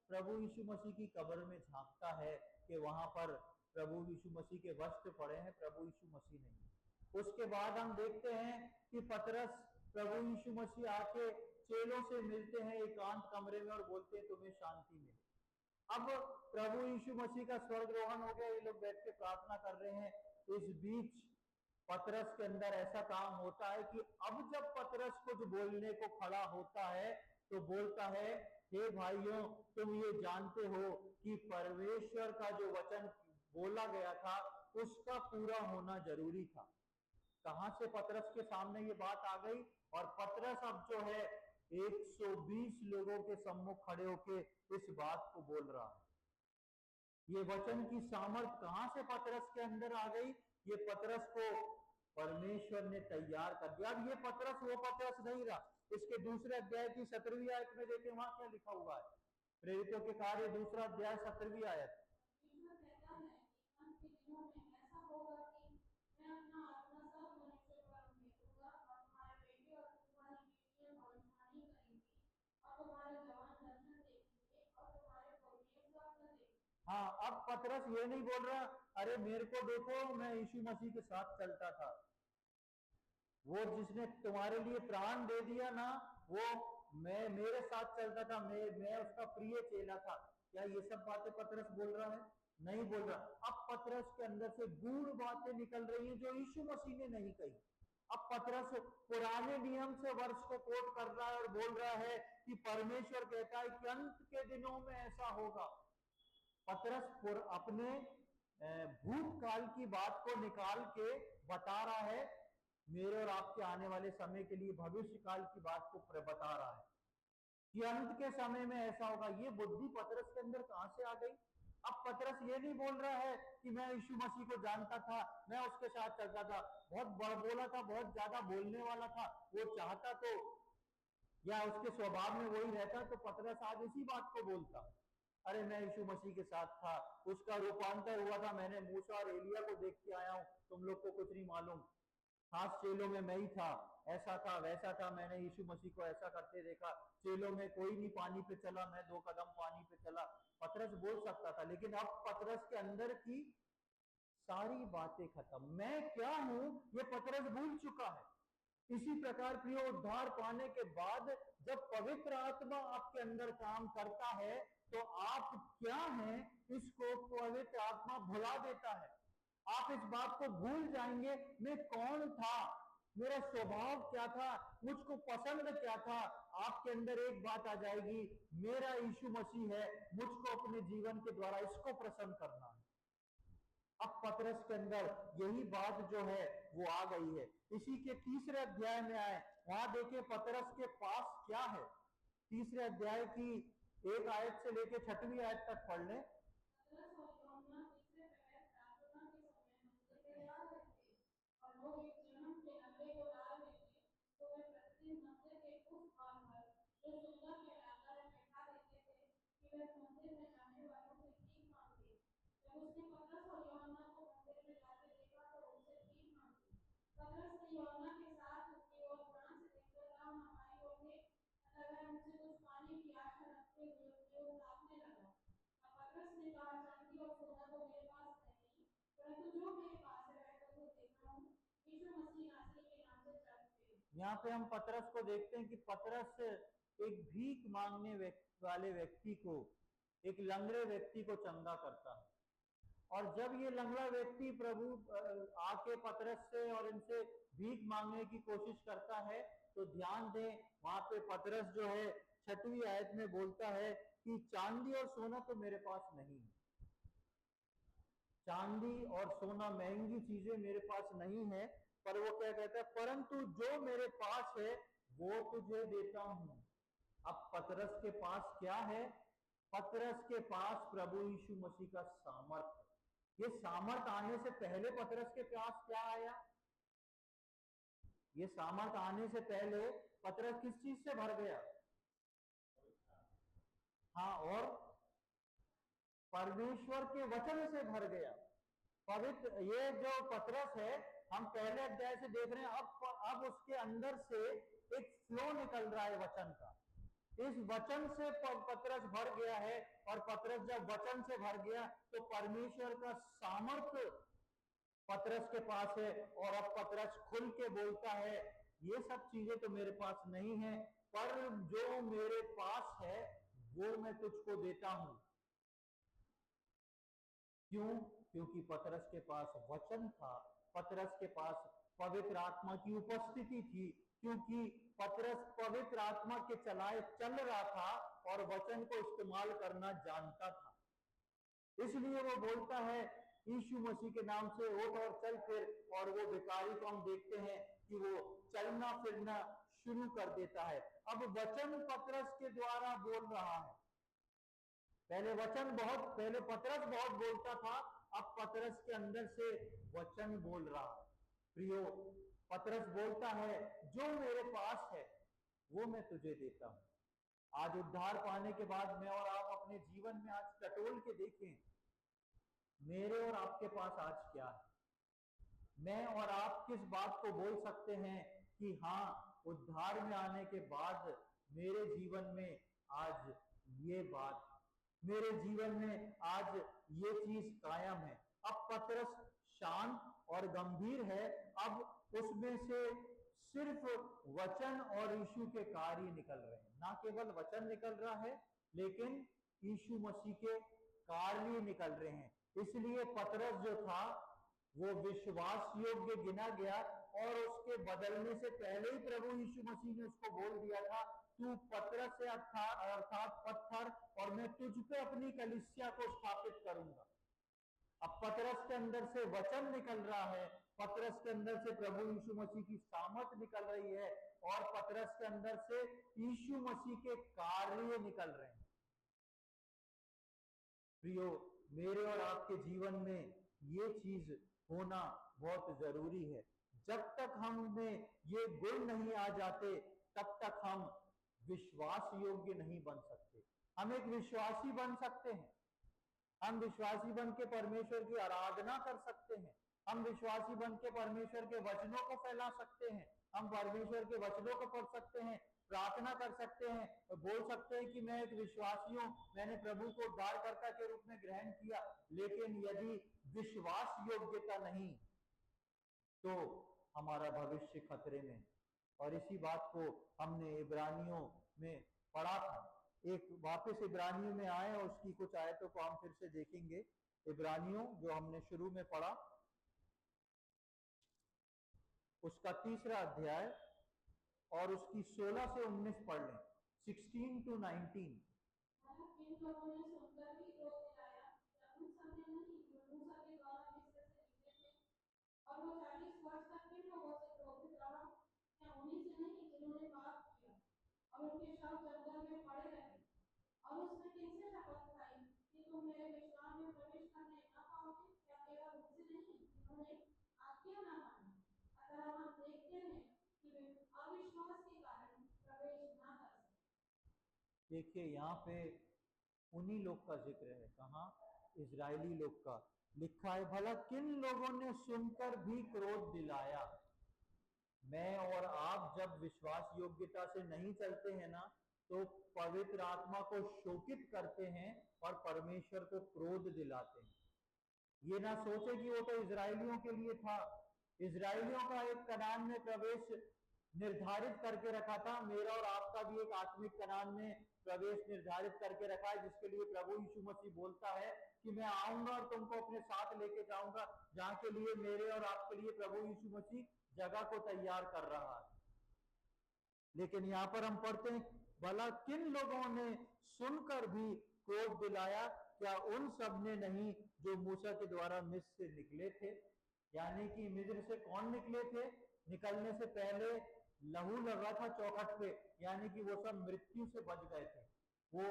प्रभु यीशु मसीह की कब्र में झांकता है कि वहां पर प्रभु यीशु मसीह के वस्त्र पड़े हैं, प्रभु यीशु मसीह नहीं। उसके बाद हम देखते हैं कि पतरस प्रभु यीशु मसीह आके चेलों से मिलते हैं एकांत कमरे में और बोलते हैं तुम्हें शांति मिले। अब प्रभु यीशु मसीह का स्वर्गरोहण हो गया, ये लोग बैठ के प्रार्थना कर रहे हैं। इस बीच पतरस के अंदर ऐसा काम होता है कि अब जब पतरस कुछ बोलने को खड़ा होता है तो बोलता है, हे भाइयों, तुम ये जानते हो कि परमेश्वर का जो वचन बोला गया था उसका पूरा होना जरूरी था। कहां से पतरस के सामने ये बात आ गई, और पतरस अब जो है 120 लोगों के सम्मुख खड़े होके इस बात को बोल रहा है। ये वचन की सामर्थ कहां से पतरस के अंदर आ गई? ये पतरस को परमेश्वर ने तैयार कर दिया। अब ये पतरस वो पतरस नहीं रहा। इसके दूसरे अध्याय की 17वीं आयत में देखें, वहां क्या लिखा हुआ है? प्रेरितों के कार्य 2 अध्याय 17वीं आयत। हाँ, अब पतरस ये नहीं बोल रहा अरे मेरे को देखो मैं यीशु मसीह के साथ चलता था, वो जिसने तुम्हारे लिए प्राण दे दिया ना, वो मैं मेरे साथ चलता था, मैं उसका प्रिय चेला था। क्या ये सब बातें पतरस बोल रहा है? नहीं बोल रहा। अब पतरस के अंदर से गूढ़ बातें निकल रही हैं जो यीशु मसीह ने नहीं कही। अब पतरस पुराने नियम से वर्ष को कोट कर रहा है और बोल रहा है कि परमेश्वर कहता है कि अंत के दिनों में ऐसा होगा। पतरस अपने भूतकाल की बात को निकाल के बता रहा है, मेरे और आपके आने वाले समय के लिए भविष्य काल की बात को बता रहा है कि अंत के समय में ऐसा होगा। ये बुद्धि पतरस के अंदर कहां से आ गई? अब पतरस ये नहीं बोल रहा है कि मैं यीशु मसीह को जानता था, मैं उसके साथ चलता था, बहुत बड़ बोला था, बहुत ज्यादा बोलने वाला था, वो चाहता तो या उसके स्वभाव में वही रहता तो पतरस आज इसी बात को बोलता। अरे मैं यीशु मसीह के साथ था, उसका रूपांतर हुआ था, मैंने मूसा और एलिया को देख के आया हूँ, तुम लोग को कुछ नहीं मालूम, खास चेलों में मैं ही था, ऐसा था वैसा था, मैंने यीशु मसीह को ऐसा करते देखा, चेलों में कोई नहीं पानी पे चला, मैं 2 कदम पानी पे चला। पतरस बोल सकता था, लेकिन अब पतरस के अंदर की सारी बातें खत्म, मैं क्या हूं ये पतरस भूल चुका है। इसी प्रकार प्रिय, उद्धार पाने के बाद जब पवित्र आत्मा आपके अंदर काम करता है तो आप क्या हैं इसको पवित्र आत्मा भुला देता है। आप इस बात को भूल जाएंगे, मैं कौन था, मेरा स्वभाव क्या था, मुझको पसंद क्या था। आपके अंदर एक बात आ जाएगी, मेरा यीशु मसीह है, मुझको अपने जीवन के द्वारा इसको प्रसन्न करना है। अब पतरस के अंदर यही बात जो है वो आ गई है। इसी के 3रे अध्याय में आए, वहां देखिए पतरस के पास क्या है। 3रे अध्याय की 1 आयत से लेकर 6वीं आयत तक पढ़ लें। यहाँ पे हम पतरस को देखते हैं कि पतरस एक भीख मांगने वाले व्यक्ति को, एक लंगड़े व्यक्ति को चंगा करता है। और जब ये लंगड़ा व्यक्ति प्रभु आके पतरस से और इनसे भीख मांगने की कोशिश करता है, तो ध्यान दें वहां पे पतरस जो है 6वीं आयत में बोलता है कि चांदी और सोना तो मेरे पास नहीं है, चांदी और सोना महंगी चीजें मेरे पास नहीं है, पर वो क्या कहता है, परंतु जो मेरे पास है वो तुझे देता हूं। अब पतरस के पास क्या है? पतरस के पास प्रभु यीशु मसीह का सामर्थ है। ये सामर्थ आने से पहले पतरस के पास क्या आया? ये सामर्थ आने से पहले पतरस किस चीज से भर गया? हाँ, और परमेश्वर के वचन से भर गया। पवित्र ये जो पतरस है, हम पहले अध्याय से देख रहे हैं, अब उसके अंदर से एक फ्लो निकल रहा है वचन का। इस वचन से पतरस भर गया है, और पतरस जब वचन से भर गया तो परमेश्वर का सामर्थ्य पतरस के पास है, और अब पतरस खुल के बोलता है, ये सब चीजें तो मेरे पास नहीं है, पर जो मेरे पास है वो मैं तुझको देता हूं। क्यों? क्योंकि पतरस के पास वचन था, पतरस के पास पवित्र आत्मा की उपस्थिति थी, क्योंकि पतरस पवित्र आत्मा के चलाए चल रहा था और वचन को इस्तेमाल करना जानता था। इसलिए वो बोलता है, यीशु मसीह के नाम से उठ और चल फिर। और वो भिखारी को हम देखते हैं कि वो चलना फिरना शुरू कर देता है। अब वचन पतरस के द्वारा बोल रहा है। पहले पतरस बहुत बोलता था, अब पतरस के अंदर से वचन बोल रहा है। प्रियो, पतरस बोलता है, जो मेरे पास है वो मैं तुझे देता हूं। आज उद्धार पाने के बाद मैं और आप अपने जीवन में आज टटोल के देखें, मेरे और आपके पास आज क्या है? मैं और आप किस बात को बोल सकते हैं कि हाँ, उद्धार में आने के बाद मेरे जीवन में आज ये बात, मेरे जीवन में आज ये चीज कायम है। अब पतरस शांत और गंभीर है, अब उसमें से सिर्फ वचन और यीशु के कार्य निकल रहे हैं। ना केवल वचन निकल रहा है, लेकिन यीशु मसीह के कार्य निकल रहे हैं। इसलिए पतरस जो था वो विश्वास योग्य गिना गया, और उसके बदलने से पहले ही प्रभु यीशु मसीह ने उसको बोल दिया था, तू पतरस से अर्थात पत्थर, और मैं तुझ पे अपनी कलीसिया को स्थापित करूंगा। अब पतरस के अंदर से वचन निकल रहा है, पतरस के अंदर से प्रभु यीशु मसीह की सामर्थ निकल रही है, और पतरस के अंदर से यीशु मसीह के कार्य निकल रहे हैं। प्रियो, मेरे और आपके जीवन में ये चीज होना बहुत जरूरी है। जब तक हम में ये गुण नहीं आ जाते, तब तक हम विश्वास योग्य नहीं बन सकते। हम एक विश्वासी बन सकते हैं। हम विश्वासी बन के परमेश्वर की आराधना कर सकते हैं। हम विश्वासी बन के परमेश्वर के वचनों को फैला सकते हैं। हम परमेश्वर के वचनों को पढ़ सकते हैं, प्रार्थना कर सकते हैं और बोल सकते हैं कि मैं एक विश्वासी हूं, मैंने प्रभु को उद्धारकर्ता के रूप में ग्रहण किया। लेकिन यदि विश्वास योग्यता नहीं तो हमारा भविष्य खतरे में। और इसी बात को हमने इब्रानियों में पढ़ा था। एक वापस इब्रानियों में आए और उसकी कुछ आयतों को हम फिर से देखेंगे। इब्रानियों जो हमने शुरू में पढ़ा, उसका 3रा अध्याय और उसकी 16 से 19 पढ़ लें, 16 to 19। इन लोगों ने सुनकर भी क्रोध दिलाया, क्या उन सब ने नहीं जो मूसा के द्वारा मिस्र से निकले थे? और वो 40 वर्ष तक किन लोगों से क्रोधित रहा? क्या उन्हीं से नहीं जिन्होंने पाप किया और उनके शव जंगल में पड़े रहे? और उसने किनसे शपथ खाई कि तुम मेरे विश्राम में प्रवेश करने न पाओगे? क्या केवल उनसे नहीं जिन्होंने आज्ञा न मानी? अतः हम देखते हैं कि वे अविश्वास के कारण प्रवेश न कर सके। देखिए यहाँ पे उन्हीं लोग का जिक्र है। कहाँ? इजरायली लोग का। लिखा है, भला किन लोगों ने सुनकर भी क्रोध दिलाया। मैं और आप जब विश्वास योग्यता से नहीं चलते हैं ना, तो पवित्र आत्मा को शोकित करते हैं और परमेश्वर को क्रोध दिलाते हैं। ये ना सोचे कि वो तो इजरायलियों के लिए था। इजरायलियों का एक कनान में प्रवेश निर्धारित करके रखा था। मेरा और आपका भी एक आत्मिक कनान में प्रवेश निर्धारित करके रखा है, जिसके लिए प्रभु यीशु मसीह बोलता है कि मैं आऊंगा और तुमको अपने साथ लेके जाऊंगा, जहां के लिए मेरे और आपके लिए प्रभु यीशु मसीह जगह को तैयार कर रहा है। लेकिन यहाँ पर हम पढ़ते हैं, भला किन लोगों ने सुनकर भी क्रोध दिलाया? क्या उन सब ने नहीं जो मूसा के द्वारा मिस्र से निकले थे? यानी कि मिस्र से कौन निकले थे? निकलने से पहले लहू लगा था चौखट पे, यानी कि वो सब मृत्यु से बच गए थे। वो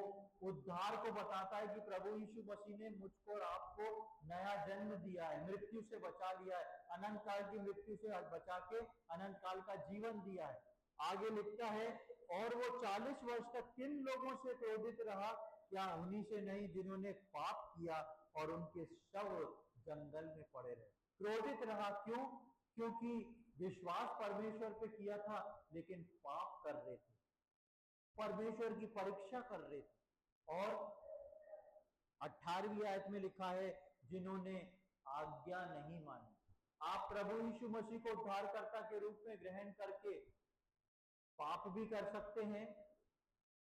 उद्धार को बताता है कि प्रभु यीशु मसीह ने मुझको और आपको नया जन्म दिया है, मृत्यु से बचा लिया है, अनंत काल की मृत्यु से बचा के अनंत काल का जीवन दिया है। आगे लिखता है, और वो 40 वर्ष तक किन लोगों से क्रोधित रहा? क्या उन्हीं से नहीं जिन्होंने पाप किया और उनके शव जंगल में पड़े रहे? क्रोधित रहा क्यों? क्योंकि विश्वास परमेश्वर पे किया था, लेकिन पाप कर रहे थे, परमेश्वर की परीक्षा कर रहे थे। और 18वीं आयत में लिखा है, जिन्होंने आज्ञा नहीं मानी। आप प्रभु यीशु मसीह को उद्धारकर्ता के रूप में ग्रहण करके पाप भी कर सकते हैं,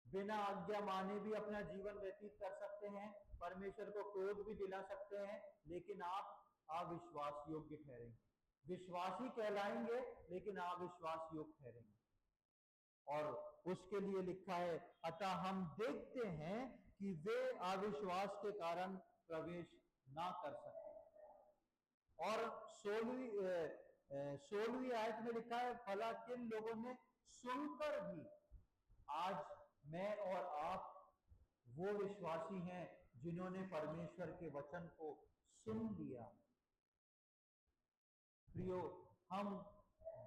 बिना आज्ञा माने भी अपना जीवन व्यतीत कर सकते हैं, परमेश्वर को क्रोध भी दिला सकते हैं, लेकिन आप अविश्वास योग्य ठहरेंगे। विश्वासी कहलाएंगे लेकिन अविश्वास योग्य ठहरेंगे। और उसके लिए लिखा है, अतः हम देखते हैं कि वे अविश्वास के कारण प्रवेश ना कर सके। और 16वीं आयत में लिखा है, भला किन लोगों ने सुनकर भी। आज मैं और आप वो विश्वासी हैं जिन्होंने परमेश्वर के वचन को सुन लिया। प्रियो, हम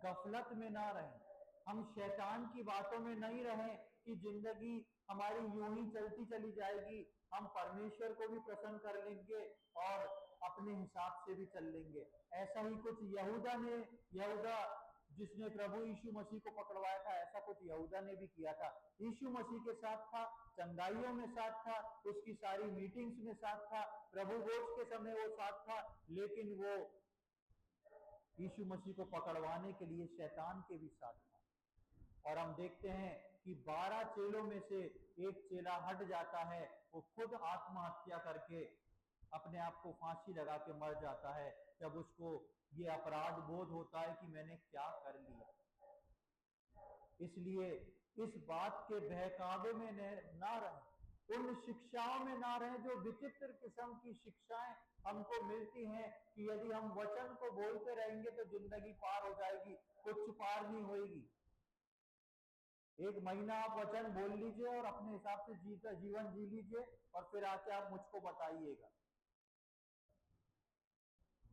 गफलत में ना रहें, हम शैतान की बातों में नहीं रहें कि जिंदगी हमारी यूं ही चलती चली जाएगी, हम परमेश्वर को भी प्रसन्न कर लेंगे और अपने हिसाब से भी चल लेंगे। ऐसा ही कुछ यहूदा जिसने प्रभु यीशु मसीह को पकड़वाया था, ऐसा कुछ यहूदा ने भी किया था। यीशु मसीह के साथ था, चंगाइयों में साथ था, उसकी सारी मीटिंग्स में साथ था, प्रभु भोज के समय वो साथ था, लेकिन वो यीशु मसीह को पकड़वाने के लिए शैतान के भी साथ था। और हम देखते हैं कि 12 चेलों में से एक चेला हट जाता है, वो खुद आत्महत्या करके अपने आप को फांसी लगा के मर जाता है, जब उसको ये अपराध बोध होता है कि मैंने क्या कर लिया। इसलिए इस बात के बहकावे में ना रहे, उन शिक्षाओं में ना रहे जो विचित्र किस्म की शिक्षाएं हमको मिलती हैं कि यदि हम वचन को बोलते रहेंगे तो जिंदगी पार हो जाएगी। कुछ पार नहीं होगी। 1 महीना आप वचन बोल लीजिए और अपने हिसाब से जीवन जी लीजिए और फिर आके आप मुझको बताइएगा।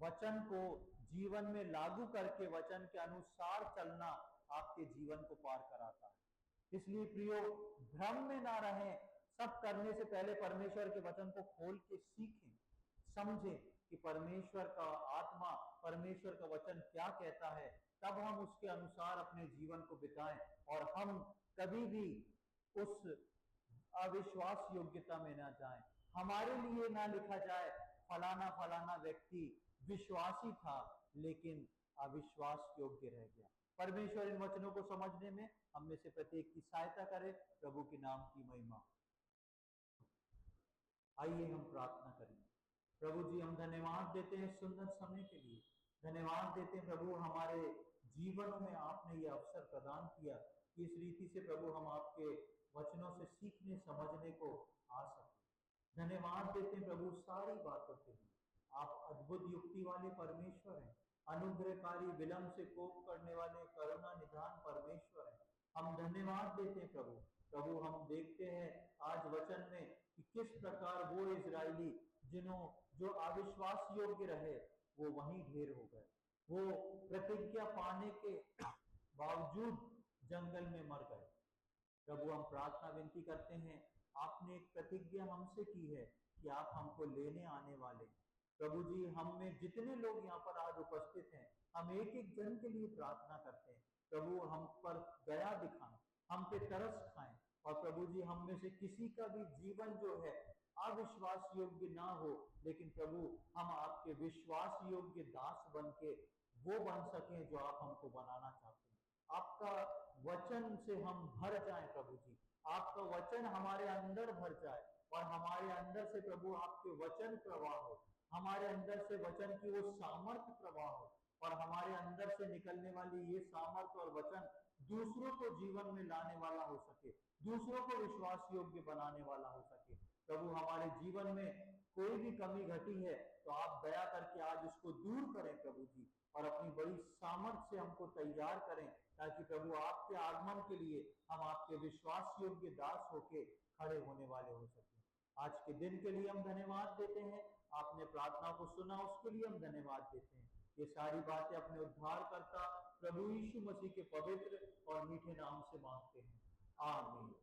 वचन को जीवन में लागू करके वचन के अनुसार चलना आपके जीवन को पार कराता है। इसलिए प्रियो, भ्रम में ना रहें, सब करने से पहले परमेश्वर के वचन को खोल के सीखें, समझें कि परमेश्वर का आत्मा, परमेश्वर का वचन क्या कहता है, तब हम उसके अनुसार अपने जीवन को बिताएं और हम कभी भी उस अविश्वास योग्यता में ना जाएं। हमारे लिए ना लिखा जाए फलाना फलाना व्यक्ति विश्वासी था लेकिन अविश्वास योग्य रह गया। परमेश्वर इन वचनों को समझने में हम में से प्रत्येक की सहायता करे। प्रभु के नाम की महिमा। आइए हम प्रार्थना करें। प्रभु जी, हम धन्यवाद देते हैं सुंदर समय के लिए, धन्यवाद देते हैं प्रभु हमारे जीवनों में आपने ये अवसर प्रदान किया कि इस रीति से प्रभु हम आपके वचनों से सीखने समझने को आ सके। धन्यवाद देते हैं प्रभु सारी बातों के लिए। आप अद्भुत युक्ति वाले परमेश्वर हैं, अनुग्रहकारी, विलंब से कोप करने वाले, करुणा निधान परमेश्वर हैं। हम धन्यवाद देते हैं प्रभु। प्रभु हम देखते हैं आज वचन में कि किस प्रकार वो इजरायली जो अविश्वास योग्य रहे वो वहीं ढेर हो गए। वो प्रतिज्ञा पाने के बावजूद जंगल में मर गए। प्रभु हम प्रार्थना विनती करते हैं, आपने एक प्रतिज्ञा हमसे की है कि आप हमको लेने आने वाले। प्रभु जी, हम में जितने लोग यहाँ पर आज उपस्थित हैं, हम एक एक जन के लिए प्रार्थना करते हैं। प्रभु हम पर दया दिखाएं, हम पे तरस खाएं और प्रभु जी हम में से किसी का भी जीवन जो है अविश्वास योग्य ना हो, लेकिन प्रभु हम आपके विश्वास योग्य दास बन के वो बन सकें जो आप हमको बनाना चाहते हैं। आपका वचन से हम भर जाएं प्रभु जी, आपका वचन हमारे अंदर भर जाए और हमारे अंदर से प्रभु आपके वचन प्रवाह हो, हमारे अंदर से वचन की वो सामर्थ्य प्रवाह हो और हमारे अंदर से निकलने वाली ये सामर्थ्य और वचन दूसरों को जीवन में लाने वाला हो सके, दूसरों को विश्वास योग्य बनाने वाला हो सके। प्रभु हमारे जीवन में कोई भी कमी घटी है तो आप दया करके आज उसको दूर करें प्रभु जी, और अपनी बड़ी सामर्थ्य से हमको तैयार करें ताकि प्रभु आपके आगमन के लिए हम आपके विश्वास योग्य दास होके खड़े होने वाले हो सके। आज के दिन के लिए हम धन्यवाद देते हैं, आपने प्रार्थना को सुना उसके लिए हम धन्यवाद देते हैं। ये सारी बातें अपने उद्धारकर्ता प्रभु यीशु मसीह के पवित्र और मीठे नाम से मांगते हैं, आमीन।